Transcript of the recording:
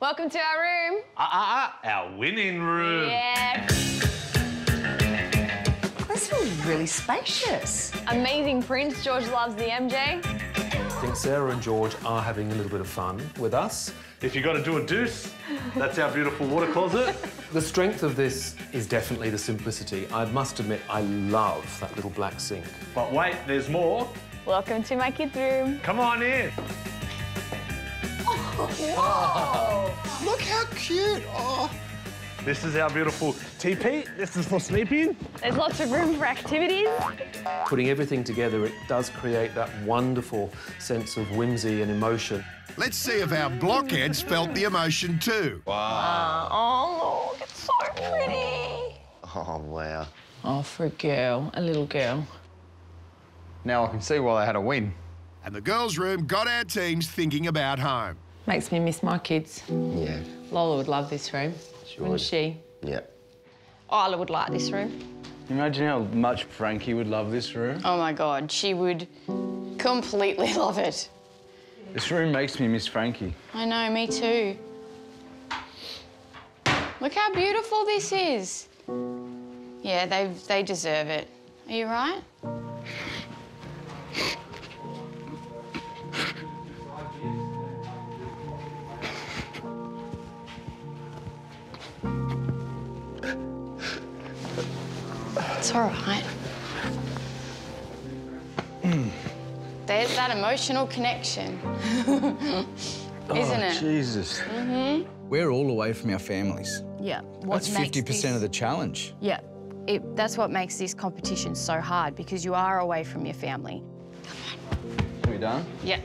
Welcome to our room. Our winning room. Yeah. This feels really spacious. Amazing prints. George loves the MJ. I think Sarah and George are having a little bit of fun with us. If you got to do a deuce, that's our beautiful water closet. The strength of this is definitely the simplicity. I must admit, I love that little black sink. But wait, there's more. Welcome to my kids' room. Come on in. Whoa! Look how cute. Oh. This is our beautiful teepee. This is for sleeping. There's lots of room for activities. Putting everything together, it does create that wonderful sense of whimsy and emotion. Let's see if our blockheads felt the emotion too. Wow. Oh, look, it's so pretty. Oh, wow. Oh, for a girl, a little girl. Now I can see why they had a win. And the girls' room got our teens thinking about home. Makes me miss my kids. Yeah. Lola would love this room, wouldn't she? Yeah. Isla would like this room. Imagine how much Frankie would love this room. Oh, my God. She would completely love it. This room makes me miss Frankie. I know, me too. Look how beautiful this is. Yeah, they deserve it. Are you right? It's all right. There's that emotional connection, isn't it? Jesus. Mm-hmm. We're all away from our families. Yeah. That's 50% of the challenge. Yeah. That's what makes this competition so hard, because you are away from your family. Are we done? Yeah.